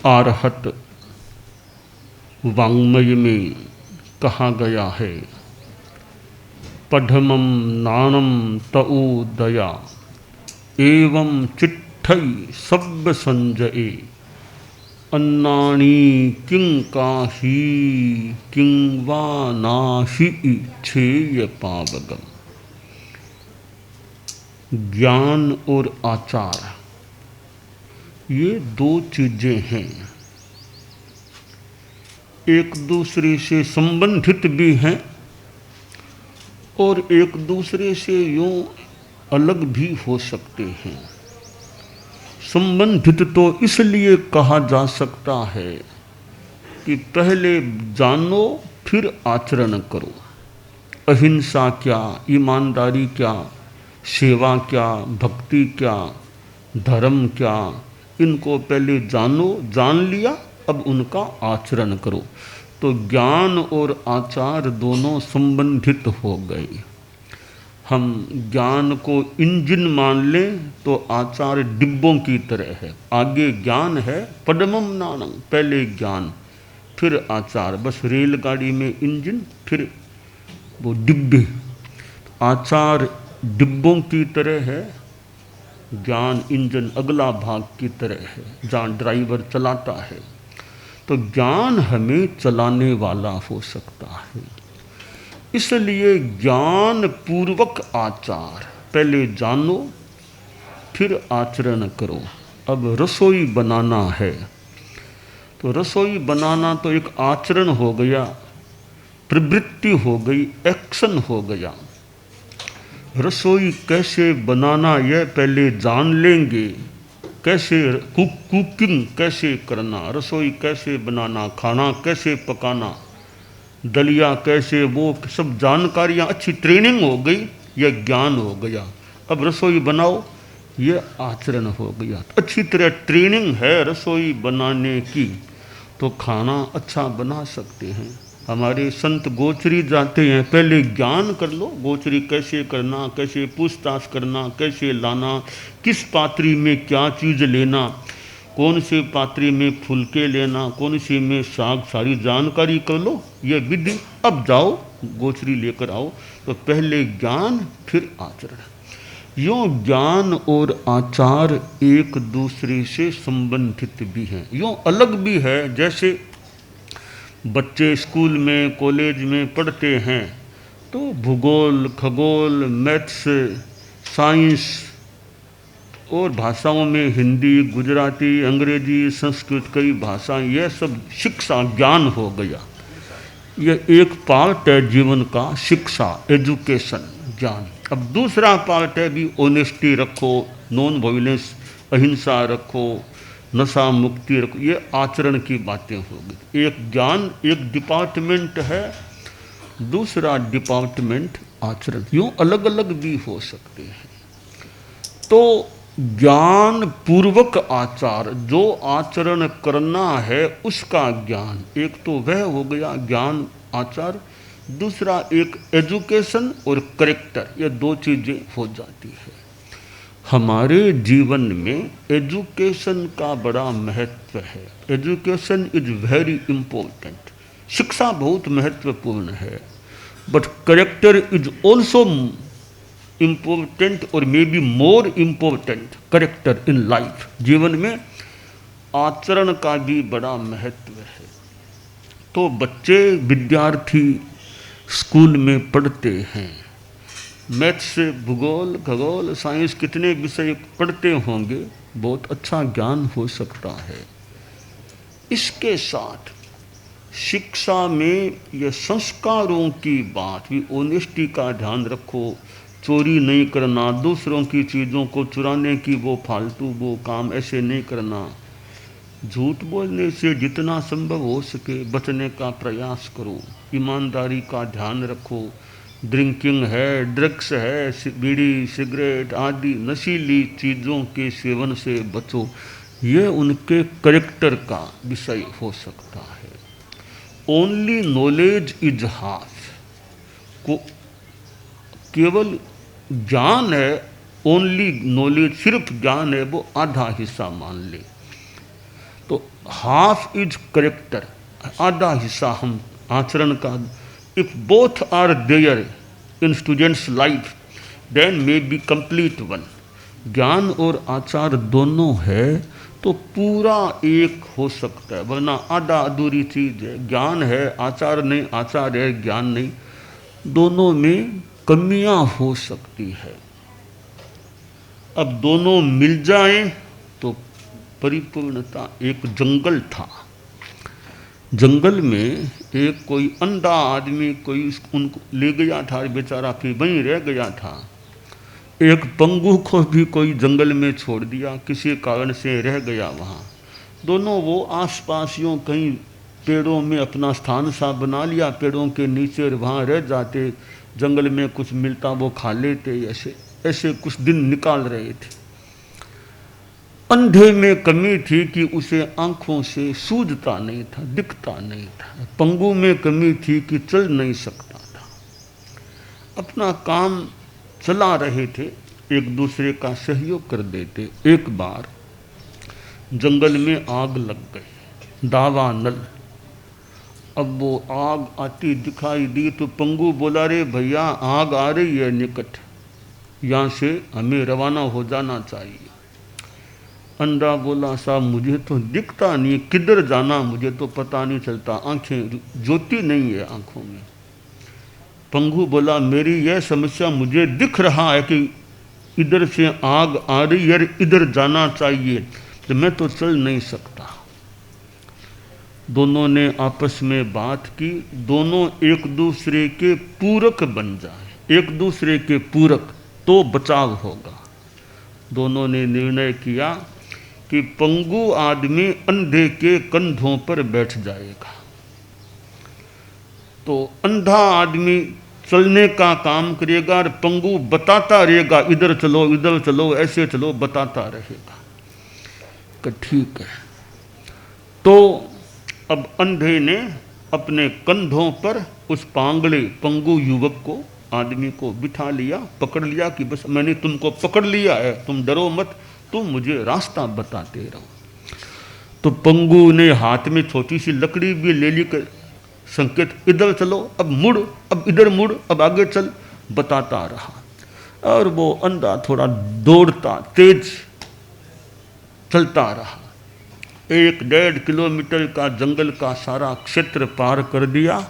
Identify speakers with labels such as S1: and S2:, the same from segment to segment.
S1: आरहत वाङ्मय में कहा गया है, पढ़मम नाणम तऊ दया एवं चिट्ठई सब्ब संजये अन्नाणी किं काशी किं वा नाशी छेय पावगम। ज्ञान और आचार ये दो चीजें हैं, एक दूसरे से संबंधित भी हैं और एक दूसरे से यूं अलग भी हो सकते हैं। संबंधित तो इसलिए कहा जा सकता है कि पहले जानो फिर आचरण करो। अहिंसा क्या, ईमानदारी क्या, सेवा क्या, भक्ति क्या, धर्म क्या, इनको पहले जानो, जान लिया अब उनका आचरण करो। तो ज्ञान और आचार दोनों संबंधित हो गए। हम ज्ञान को इंजन मान लें तो आचार डिब्बों की तरह है। आगे ज्ञान है, पद्मम नाणं, पहले ज्ञान फिर आचार। बस रेलगाड़ी में इंजन फिर वो डिब्बे। आचार डिब्बों की तरह है, ज्ञान इंजन अगला भाग की तरह है जहाँ ड्राइवर चलाता है। तो ज्ञान हमें चलाने वाला हो सकता है, इसलिए ज्ञान पूर्वक आचार। पहले जानो फिर आचरण करो। अब रसोई बनाना है तो रसोई बनाना तो एक आचरण हो गया, प्रवृत्ति हो गई, एक्शन हो गया। रसोई कैसे बनाना यह पहले जान लेंगे, कैसे कुकिंग कैसे करना, रसोई कैसे बनाना, खाना कैसे पकाना, दलिया कैसे, वो सब जानकारियाँ, अच्छी ट्रेनिंग हो गई, यह ज्ञान हो गया। अब रसोई बनाओ, यह आचरण हो गया। अच्छी तरह ट्रेनिंग है रसोई बनाने की तो खाना अच्छा बना सकते हैं। हमारे संत गोचरी जाते हैं, पहले ज्ञान कर लो, गोचरी कैसे करना, कैसे पूछताछ करना, कैसे लाना, किस पात्री में क्या चीज़ लेना, कौन से पात्री में फुलके लेना, कौन सी में साग, सारी जानकारी कर लो, ये विधि। अब जाओ गोचरी लेकर आओ। तो पहले ज्ञान फिर आचरण। यूँ ज्ञान और आचार एक दूसरे से संबंधित भी हैं, यूँ अलग भी है। जैसे बच्चे स्कूल में कॉलेज में पढ़ते हैं तो भूगोल, खगोल, मैथ्स, साइंस और भाषाओं में हिंदी, गुजराती, अंग्रेजी, संस्कृत, कई भाषाएं, यह सब शिक्षा ज्ञान हो गया। यह एक पार्ट है जीवन का, शिक्षा, एजुकेशन, ज्ञान। अब दूसरा पार्ट है भी, ऑनेस्टी रखो, नॉन वायलेंस, अहिंसा रखो, नशा मुक्ति रखो, ये आचरण की बातें हो गई। एक ज्ञान एक डिपार्टमेंट है, दूसरा डिपार्टमेंट आचरण। यूँ अलग अलग भी हो सकते हैं। तो ज्ञान पूर्वक आचार, जो आचरण करना है उसका ज्ञान, एक तो वह हो गया ज्ञान आचार, दूसरा एक एजुकेशन और करेक्टर, ये दो चीज़ें हो जाती है। हमारे जीवन में एजुकेशन का बड़ा महत्व है। Education is very important. शिक्षा बहुत महत्वपूर्ण है, but character is also important और may be more important. Character in life, जीवन में आचरण का भी बड़ा महत्व है। तो बच्चे, विद्यार्थी स्कूल में पढ़ते हैं, मैथ्स, भूगोल, खगोल, साइंस, कितने विषय पढ़ते होंगे, बहुत अच्छा ज्ञान हो सकता है। इसके साथ शिक्षा में यह संस्कारों की बात भी, ऑनेस्टी का ध्यान रखो, चोरी नहीं करना, दूसरों की चीज़ों को चुराने की वो फालतू वो काम ऐसे नहीं करना, झूठ बोलने से जितना संभव हो सके बचने का प्रयास करो, ईमानदारी का ध्यान रखो, ड्रिंकिंग है, ड्रग्स है, बीड़ी, सिगरेट आदि नशीली चीज़ों के सेवन से बचो। ये उनके करेक्टर का विषय हो सकता है। ओनली नॉलेज इज हाफ, को केवल ज्ञान है, ओनली नॉलेज, सिर्फ ज्ञान है, वो आधा हिस्सा मान ले। तो हाफ इज करेक्टर, आधा हिस्सा हम आचरण का। If both are there in students life then may be complete one. ज्ञान और आचार दोनों है तो पूरा एक हो सकता है, वरना आधा अधूरी चीज है। ज्ञान है आचार नहीं, आचार है ज्ञान नहीं, दोनों में कमियां हो सकती है। अब दोनों मिल जाएं तो परिपूर्णता। एक जंगल था, जंगल में एक कोई अंधा आदमी कोई उनको ले गया था, बेचारा फिर वहीं रह गया था। एक पंगु को भी कोई जंगल में छोड़ दिया, किसी कारण से रह गया वहाँ। दोनों वो आसपास यूँ कहीं पेड़ों में अपना स्थान सा बना लिया, पेड़ों के नीचे वहाँ रह जाते, जंगल में कुछ मिलता वो खा लेते। ऐसे ऐसे कुछ दिन निकाल रहे थे। अंधे में कमी थी कि उसे आंखों से सूझता नहीं था, दिखता नहीं था। पंगु में कमी थी कि चल नहीं सकता था। अपना काम चला रहे थे, एक दूसरे का सहयोग कर देते। एक बार जंगल में आग लग गई, दावानल। अब वो आग आती दिखाई दी तो पंगु बोला, रे भैया आग आ रही है निकट, यहाँ से हमें रवाना हो जाना चाहिए। अंधा बोला, साहब मुझे तो दिखता नहीं, किधर जाना मुझे तो पता नहीं चलता, आंखें ज्योति नहीं है आंखों में। पंगु बोला, मेरी यह समस्या, मुझे दिख रहा है कि इधर से आग आ रही है, इधर जाना चाहिए, तो मैं तो चल नहीं सकता। दोनों ने आपस में बात की, दोनों एक दूसरे के पूरक बन जाए, एक दूसरे के पूरक तो बचाव होगा। दोनों ने निर्णय किया कि पंगु आदमी अंधे के कंधों पर बैठ जाएगा, तो अंधा आदमी चलने का काम करेगा और पंगु बताता रहेगा, इधर चलो ऐसे चलो, बताता रहेगा। कि ठीक है। तो अब अंधे ने अपने कंधों पर उस पांगले पंगु युवक को, आदमी को बिठा लिया, पकड़ लिया कि बस मैंने तुमको पकड़ लिया है, तुम डरो मत, तुम मुझे रास्ता बताते रहो। तो पंगु ने हाथ में छोटी सी लकड़ी भी ले ली कर संकेत, इधर चलो, अब मुड़, अब इधर मुड़, अब आगे चल, बताता रहा। और वो अंधा थोड़ा दौड़ता, तेज चलता रहा। 1-1.5 किलोमीटर का जंगल का सारा क्षेत्र पार कर दिया।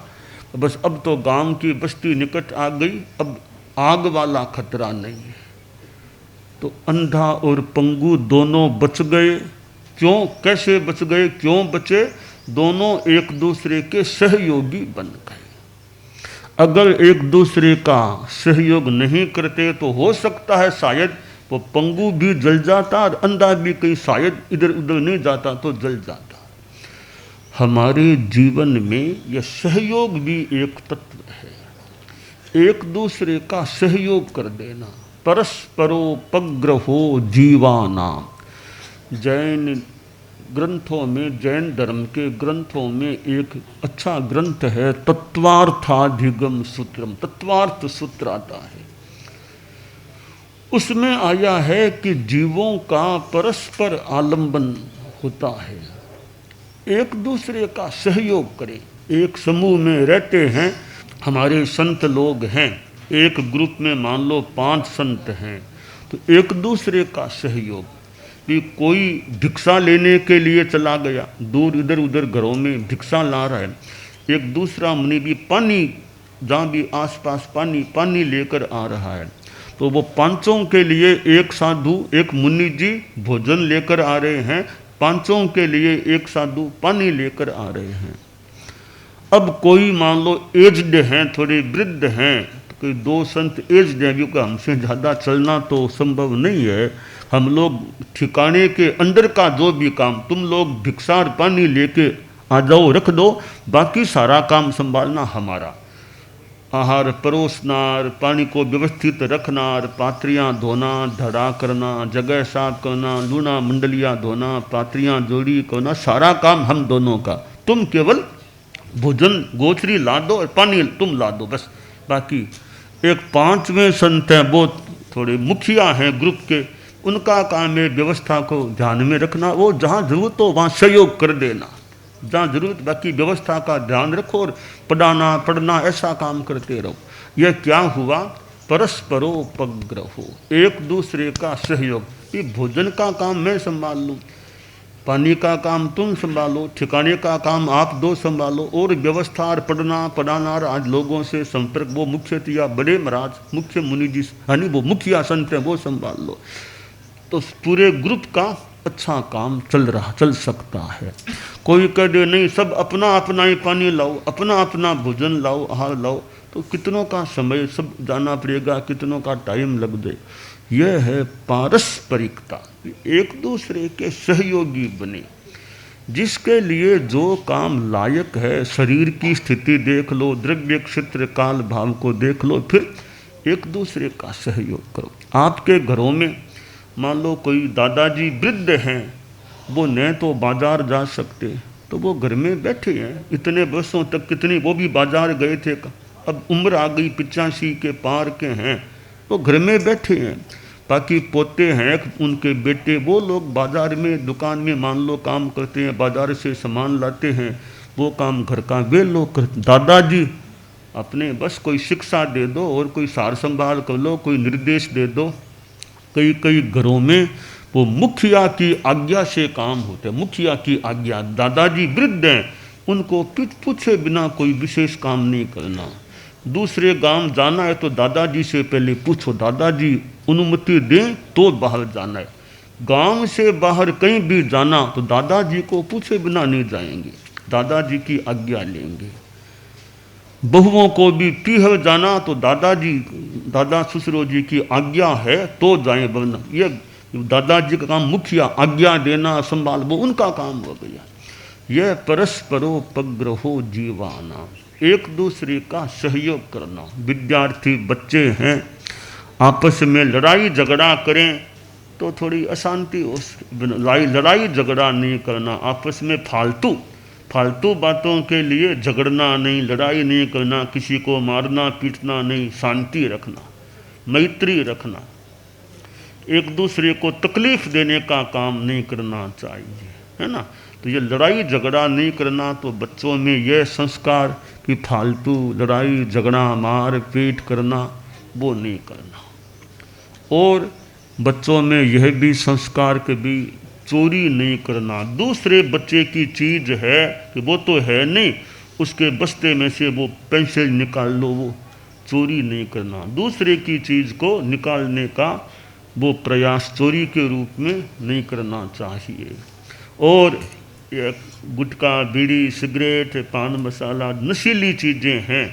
S1: बस अब तो गांव की बस्ती निकट आ गई, अब आग वाला खतरा नहीं है। तो अंधा और पंगु दोनों बच गए। क्यों, कैसे बच गए, क्यों बचे? दोनों एक दूसरे के सहयोगी बन गए। अगर एक दूसरे का सहयोग नहीं करते तो हो सकता है शायद वो पंगु भी जल जाता और अंधा भी कहीं शायद इधर उधर नहीं जाता तो जल जाता। हमारे जीवन में यह सहयोग भी एक तत्व है, एक दूसरे का सहयोग कर देना। परस्परोपग्रहो जीवानाम। जैन ग्रंथों में, जैन धर्म के ग्रंथों में एक अच्छा ग्रंथ है तत्वार्थाधिगम सूत्रम, तत्वार्थ सूत्र आता है। उसमें आया है कि जीवों का परस्पर आलंबन होता है, एक दूसरे का सहयोग करें। एक समूह में रहते हैं, हमारे संत लोग हैं, एक ग्रुप में मान लो 5 संत हैं, तो एक दूसरे का सहयोग। कि कोई भिक्षा लेने के लिए चला गया, दूर इधर उधर घरों में भिक्षा ला रहा है, एक दूसरा मुनि भी पानी, जहाँ भी आसपास पानी लेकर आ रहा है, तो वो 5 के लिए एक साधु, एक मुनि जी भोजन लेकर आ रहे हैं, 5 के लिए एक साधु पानी लेकर आ रहे हैं। अब कोई मान लो एज्ड हैं, थोड़े वृद्ध हैं, तो कोई 2 संत एज्ड हैं, क्योंकि हमसे ज़्यादा चलना तो संभव नहीं है, हम लोग ठिकाने के अंदर का जो भी काम, तुम लोग भिक्षा और पानी लेके आ जाओ, रख दो, बाकी सारा काम संभालना हमारा। आहार परोसना, पानी को व्यवस्थित रखना, पात्रियाँ धोना, धड़ा करना, जगह साफ करना, लूना मंडलियाँ धोना, पात्रियाँ जोड़ी करना, सारा काम हम दोनों का। तुम केवल भोजन गोचरी ला दो और पानी तुम ला दो, बस। बाकी एक 5वें संत हैं, वो थोड़े मुखिया हैं ग्रुप के, उनका काम है व्यवस्था को ध्यान में रखना, वो जहाँ जरूरत हो वहाँ सहयोग कर देना, जहाँ जरूरत, बाकी व्यवस्था का ध्यान रखो और पढ़ना ऐसा काम करते रहो। यह क्या हुआ? परस्परोपग्रहो, एक दूसरे का सहयोग। ये भोजन का काम मैं संभाल लूँ, पानी का काम तुम संभालो, ठिकाने का काम आप दो संभालो, और व्यवस्था और पढ़ाना और आज लोगों से संपर्क वो मुख्यतया बड़े महाराज मुख्य मुनि जी यानी वो मुखिया संत हैं वो संभाल लो, तो पूरे ग्रुप का अच्छा काम चल सकता है। कोई कह दे नहीं सब अपना अपना ही पानी लाओ, अपना अपना भोजन लाओ, आहार लाओ, तो कितनों का समय सब जाना पड़ेगा, कितनों का टाइम लग जाए। यह है पारस्परिकता, एक दूसरे के सहयोगी बने। जिसके लिए जो काम लायक है, शरीर की स्थिति देख लो, द्रव्य क्षेत्र काल भाव को देख लो, फिर एक दूसरे का सहयोग करो। आपके घरों में मान लो कोई दादाजी वृद्ध हैं, वो न तो बाजार जा सकते, तो वो घर में बैठे हैं इतने वर्षों तक, कितनी वो भी बाजार गए थे, अब उम्र आ गई 85 के पार के हैं, वो घर में बैठे हैं। बाकी पोते हैं उनके बेटे, वो लोग बाजार में दुकान में मान लो काम करते हैं, बाजार से सामान लाते हैं, वो काम घर का वे लोग करते। दादाजी अपने बस कोई शिक्षा दे दो और कोई सार संभाल कर लो, कोई निर्देश दे दो। कई कई घरों में वो मुखिया की आज्ञा से काम होते हैं, मुखिया की आज्ञा। दादाजी वृद्ध हैं, उनको पूछे बिना कोई विशेष काम नहीं करना। दूसरे गांव जाना है तो दादाजी से पहले पूछो, दादाजी अनुमति दें तो बाहर जाना है। गांव से बाहर कहीं भी जाना तो दादाजी को पूछे बिना नहीं जाएंगे, दादाजी की आज्ञा लेंगे। बहुओं को भी पीहर जाना तो दादा ससुरो जी की आज्ञा है तो जाएं, वरना ये दादाजी का काम मुखिया आज्ञा देना संभाल, वो उनका काम हो गया। यह परस्परोपग्रहो जीवाना, एक दूसरे का सहयोग करना। विद्यार्थी बच्चे हैं, आपस में लड़ाई झगड़ा करें तो थोड़ी अशांति हो, लड़ाई झगड़ा नहीं करना, आपस में फालतू बातों के लिए झगड़ना नहीं, लड़ाई नहीं करना, किसी को मारना पीटना नहीं, शांति रखना, मैत्री रखना, एक दूसरे को तकलीफ देने का काम नहीं करना चाहिए, है ना। तो ये लड़ाई झगड़ा नहीं करना, तो बच्चों में यह संस्कार कि फालतू लड़ाई झगड़ा मार पीट करना वो नहीं करना। और बच्चों में यह भी संस्कार के भी चोरी नहीं करना। दूसरे बच्चे की चीज़ है कि वो तो है नहीं, उसके बस्ते में से वो पेंसिल निकाल लो, वो चोरी नहीं करना। दूसरे की चीज़ को निकालने का वो प्रयास चोरी के रूप में नहीं करना चाहिए। और गुटखा बीड़ी सिगरेट पान मसाला नशीली चीज़ें हैं,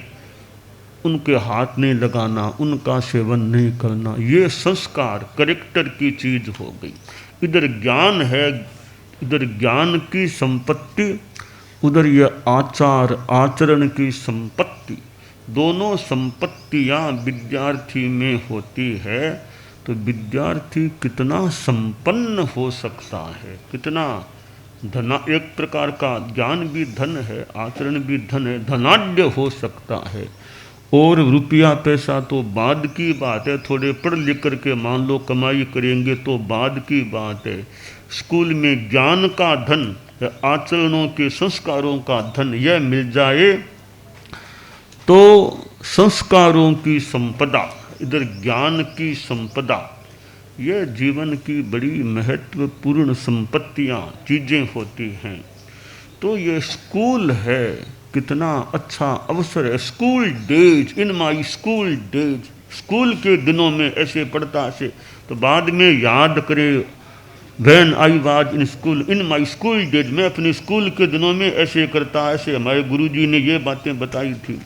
S1: उनके हाथ नहीं लगाना, उनका सेवन नहीं करना। ये संस्कार करेक्टर की चीज़ हो गई। इधर ज्ञान है, इधर ज्ञान की संपत्ति, उधर ये आचार आचरण की संपत्ति, दोनों संपत्तियाँ विद्यार्थी में होती है। तो विद्यार्थी कितना संपन्न हो सकता है, कितना धना, एक प्रकार का ज्ञान भी धन है, आचरण भी धन है, धनाढ्य हो सकता है। और रुपया पैसा तो बाद की बात है, थोड़े पढ़ लिख करके मान लो कमाई करेंगे तो बाद की बात है। स्कूल में ज्ञान का धन, आचरणों के संस्कारों का धन यह मिल जाए तो संस्कारों की संपदा, इधर ज्ञान की संपदा, यह जीवन की बड़ी महत्वपूर्ण संपत्तियाँ चीज़ें होती हैं। तो ये स्कूल है, कितना अच्छा अवसर है। School days, in my school days, school के दिनों में ऐसे पढ़ता से तो बाद में याद करे, when I was in school, in my school days, मैं अपने स्कूल के दिनों में ऐसे करता, ऐसे हमारे गुरुजी ने ये बातें बताई थी।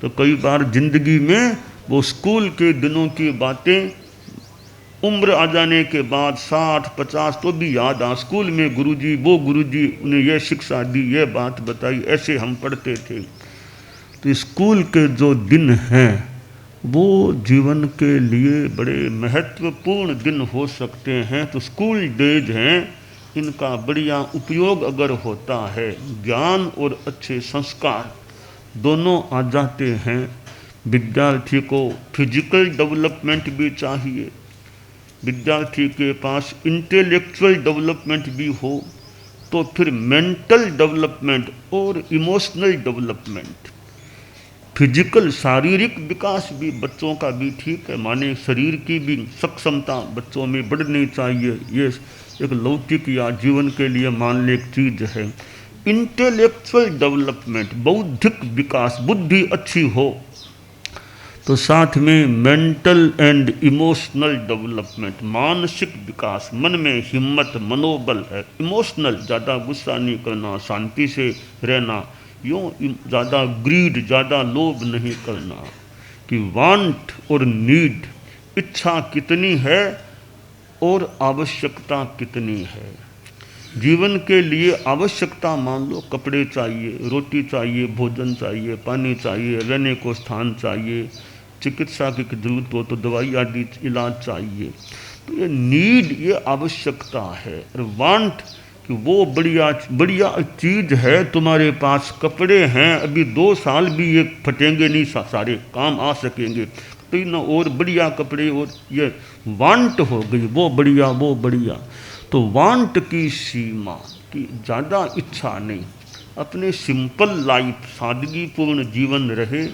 S1: तो कई बार जिंदगी में वो स्कूल के दिनों की बातें उम्र आ जाने के बाद 60-50 तो भी याद आ, स्कूल में गुरुजी, वो गुरुजी ने यह शिक्षा दी, यह बात बताई, ऐसे हम पढ़ते थे। तो स्कूल के जो दिन हैं वो जीवन के लिए बड़े महत्वपूर्ण दिन हो सकते हैं। तो स्कूल डेज हैं, इनका बढ़िया उपयोग अगर होता है, ज्ञान और अच्छे संस्कार दोनों आ जाते हैं। विद्यार्थी को फिजिकल डेवलपमेंट भी चाहिए, विद्यार्थी के पास इंटेलेक्चुअल डेवलपमेंट भी हो, तो फिर मेंटल डेवलपमेंट और इमोशनल डेवलपमेंट, फिजिकल शारीरिक विकास भी बच्चों का भी ठीक है, माने शरीर की भी सक्षमता बच्चों में बढ़नी चाहिए, ये एक लौकिक या जीवन के लिए मान ले एक चीज है। इंटेलेक्चुअल डेवलपमेंट, बौद्धिक विकास, बुद्धि अच्छी हो, तो साथ में मेंटल एंड इमोशनल डेवलपमेंट, मानसिक विकास, मन में हिम्मत मनोबल है, इमोशनल ज़्यादा गुस्सा नहीं करना, शांति से रहना, यूँ ज़्यादा ग्रीड, ज़्यादा लोभ नहीं करना, कि वांट और नीड, इच्छा कितनी है और आवश्यकता कितनी है। जीवन के लिए आवश्यकता मान लो कपड़े चाहिए, रोटी चाहिए, भोजन चाहिए, पानी चाहिए, रहने को स्थान चाहिए, चिकित्सा की जरूरत हो तो दवाई आदि इलाज चाहिए। तो ये नीड, ये आवश्यकता है। और वांट कि वो बढ़िया बढ़िया चीज़ है, तुम्हारे पास कपड़े हैं, अभी 2 साल भी ये फटेंगे नहीं, सारे काम आ सकेंगे, तो ना और बढ़िया कपड़े, और ये वांट हो गई, वो बढ़िया वो बढ़िया। तो वांट की सीमा, की ज़्यादा इच्छा नहीं, अपने सिंपल लाइफ, सादगीपूर्ण जीवन रहे,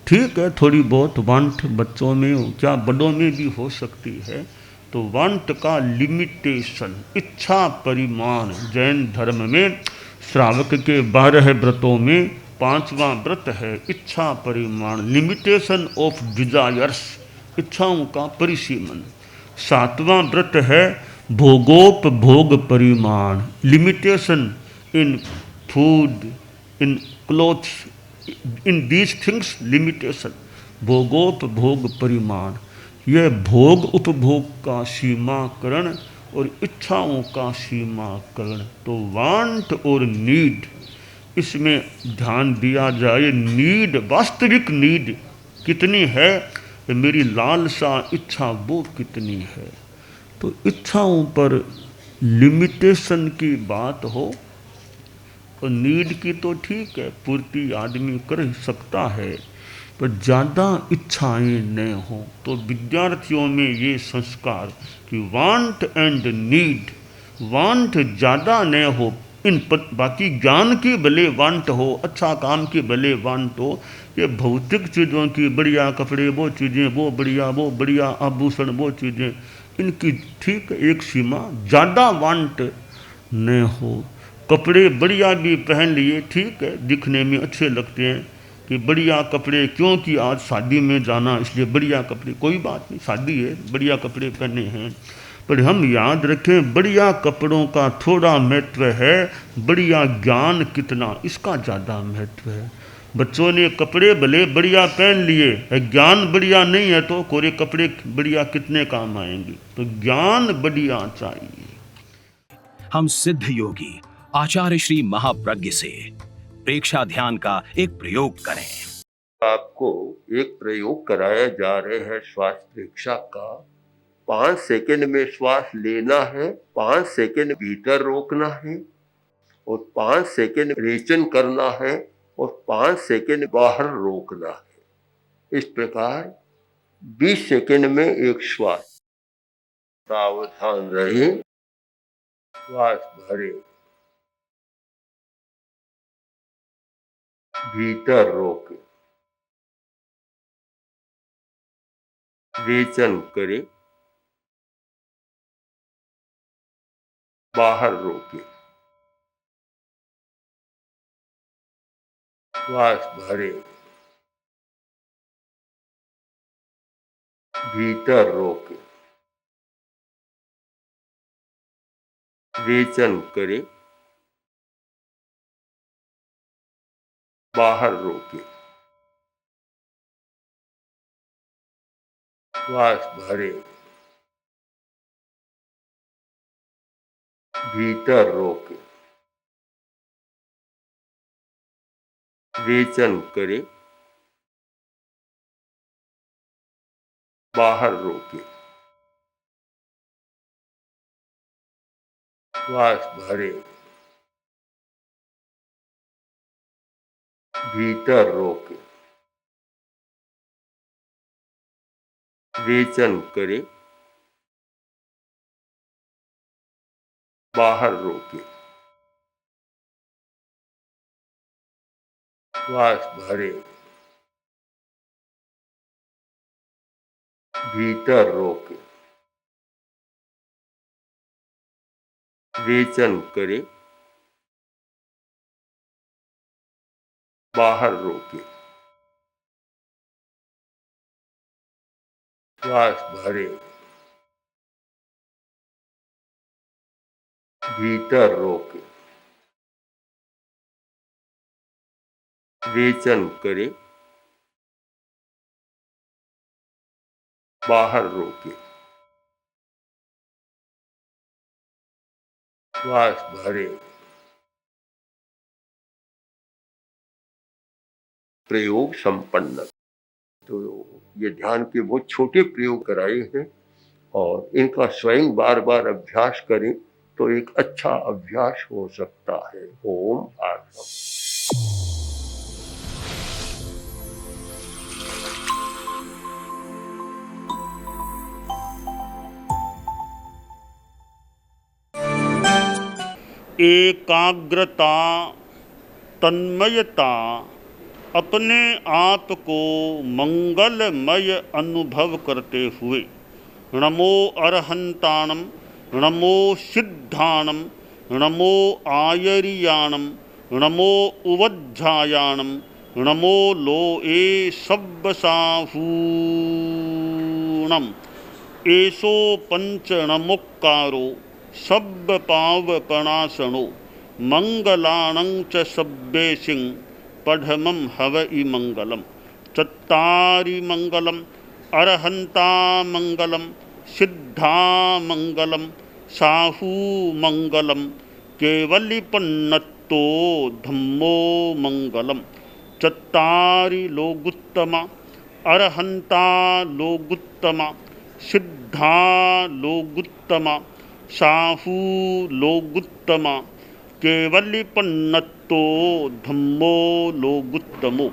S1: ठीक है। थोड़ी बहुत वांट बच्चों में क्या बड़ों में भी हो सकती है। तो वांट का लिमिटेशन, इच्छा परिमाण, जैन धर्म में श्रावक के 12 व्रतों में 5वां व्रत है इच्छा परिमाण, लिमिटेशन ऑफ डिजायर्स, इच्छाओं का परिसीमन। 7वां व्रत है भोगोपभोग परिमाण, limitation in food, in clothes, in these things limitation, भोगोपभोग परिमाण, यह भोग उपभोग का सीमाकरण और इच्छाओं का सीमाकरण। तो वांट और नीड, इसमें ध्यान दिया जाए, नीड, वास्तविक नीड कितनी है, मेरी लालसा इच्छा वो कितनी है। तो इच्छाओं पर लिमिटेशन की बात हो, और नीड की तो ठीक है, पूर्ति आदमी कर सकता है, पर ज़्यादा इच्छाएं न हो। तो विद्यार्थियों में ये संस्कार कि वांट एंड नीड, वांट ज़्यादा न हो, बाकी ज्ञान की भले वांट हो, अच्छा काम की भले वांट हो, ये भौतिक चीज़ों की बढ़िया कपड़े वो चीज़ें, वो बढ़िया आभूषण वो चीज़ें, इनकी ठीक एक सीमा, ज़्यादा वांट न हो। कपड़े बढ़िया भी पहन लिए, ठीक है, दिखने में अच्छे लगते हैं, कि बढ़िया कपड़े, क्योंकि आज शादी में जाना इसलिए बढ़िया कपड़े, कोई बात नहीं, शादी है, बढ़िया कपड़े पहने हैं, पर हम याद रखें बढ़िया कपड़ों का थोड़ा महत्व है, बढ़िया ज्ञान कितना, इसका ज़्यादा महत्व है। बच्चों ने कपड़े भले बढ़िया पहन लिए, ज्ञान बढ़िया नहीं है तो कोरे कपड़े बढ़िया कितने काम आएंगे। तो ज्ञान बढ़िया चाहिए।
S2: हम सिद्ध योगी आचार्य श्री महाप्रज्ञ से प्रेक्षा ध्यान का एक प्रयोग करें।
S3: आपको एक प्रयोग कराया जा रहे हैं श्वास प्रेक्षा का। 5 सेकंड में श्वास लेना है, 5 सेकंड भीतर रोकना है, और 5 सेकंड रेचन करना है, और 5 सेकंड बाहर रोकना है। इस प्रकार 20 सेकंड में एक श्वास। सावधान रहे, श्वास भरे, भीतर रोके, रेचन करे, बाहर रोके, श्वास भरे, भीतर रोके, रेचन करे, बाहर रोके, श्वास भरे, भीतर रोके, रेचन करे, बाहर रोके, श्वास भरे, भीतर रोके, रेचन करे, बाहर रोके, श्वास भरे, भीतर रोके, रेचन करे, बाहर रोके, श्वास भरे, भीतर रोके, रेचन करे, बाहर रोके, श्वास भरे। प्रयोग संपन्न। तो ये ध्यान के बहुत छोटे प्रयोग कराए हैं और इनका स्वयं बार बार अभ्यास करें तो एक अच्छा अभ्यास हो सकता है। ओम आत्मा।
S1: एकाग्रता, तन्मयता, अपने आप को मंगलमय अनुभव करते हुए नमो अरहंताणम, नमो सिद्धाणम, नमो आयरियाणम, नमो उवज्झायाणम, नमो लोए सब्बसाहूणम, एसो पंच नमोक्कारो सब्ब पावपणासनो मंगलाणं च सब्बेसिं पढ़मं हवइ मंगलम। चत्तारि मंगलम, अरहंता मंगलम, सिद्धा मंगलम, साहू मंगलम, केवलिपन्नत्तो धम्मो मंगलम। चत्तारि लोगुत्तमा, अरहंता लोगुत्तमा, सिद्धा लोगुत्तमा, साहू लोगुत्तमा, केवलिपन्नत्तो धम्मो लोगुत्तमो।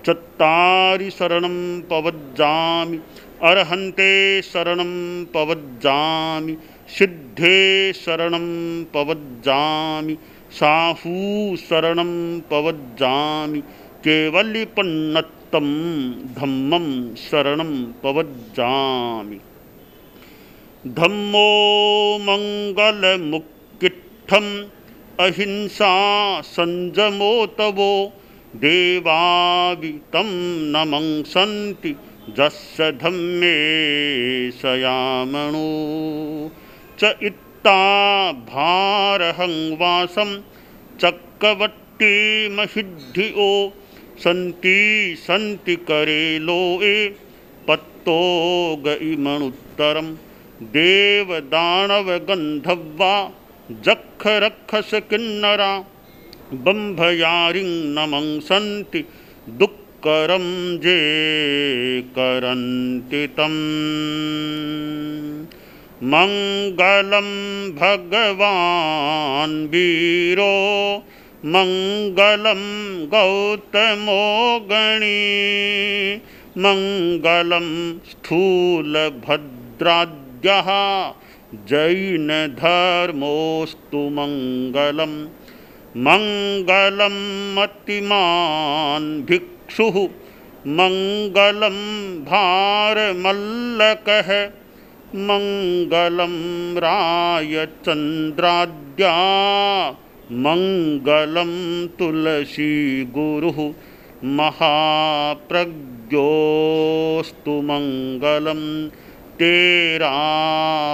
S1: चत्तारि शरणं पवज्जामि, अरहन्ते शरणं पवज्जामि, सिद्धे शरणं पवज्जामि, साहू शरणं पवज्जामि, केवलिपन्नत्तं धम्मं शरणं पवज्जामि। धम्मो मंगलमुक्किट्ठम् अहिंसा संजमो तवो देवावितं नमंसन्ति जस्य धम्मे सयामणो। च इत्ता भारहं वासं चक्रवट्टिमहिद्धियो सन्ति सन्ति करे लोए पत्तो गइमणुत्तरम्। देव दानव गंधर्वा जख रक्षस किन्नरा बंभयारिं नमंसन्ति दुक्करं जे करन्ति तम्। मंगलं भगवान् वीरो मंगलं गौतमो गणी मंगलं स्थूलभद्राद्यः जैन धर्मोस्तु मंगलम। मंगलम मतिमान् भिक्षुः मंगलम भारमल्लकः मंगलम रायचन्द्राद्या मंगलम तुलसी गुरुः महाप्रज्ञोस्तु मंगलम। तेरा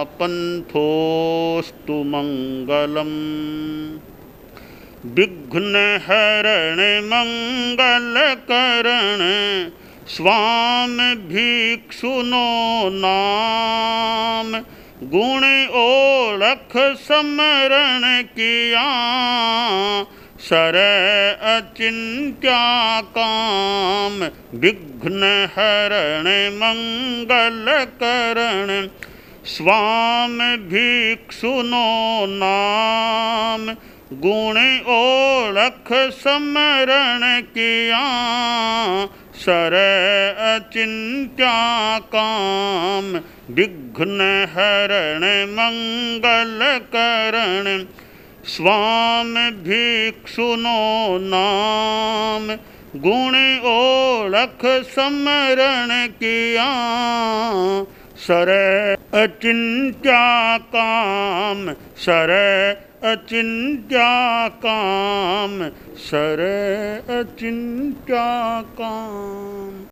S1: पंथोस्तु मंगलम। विघ्न हरण मंगल करण स्वामी भिक्षुनो नाम। गुण ओळख समरण किया सर अचिंत्या काम। विघ्न हरण मंगल करण स्वामी भिक्षुनो नाम। गुण ओळख समरण किया सर अचिंत्या काम, विघ्न हरण मंगल करण, स्वामी भिक्षुनो नाम, गुण ओळख समरण किया, सर अचिंत्या काम, सर अचिंत्या काम, सर अचिंत्या काम।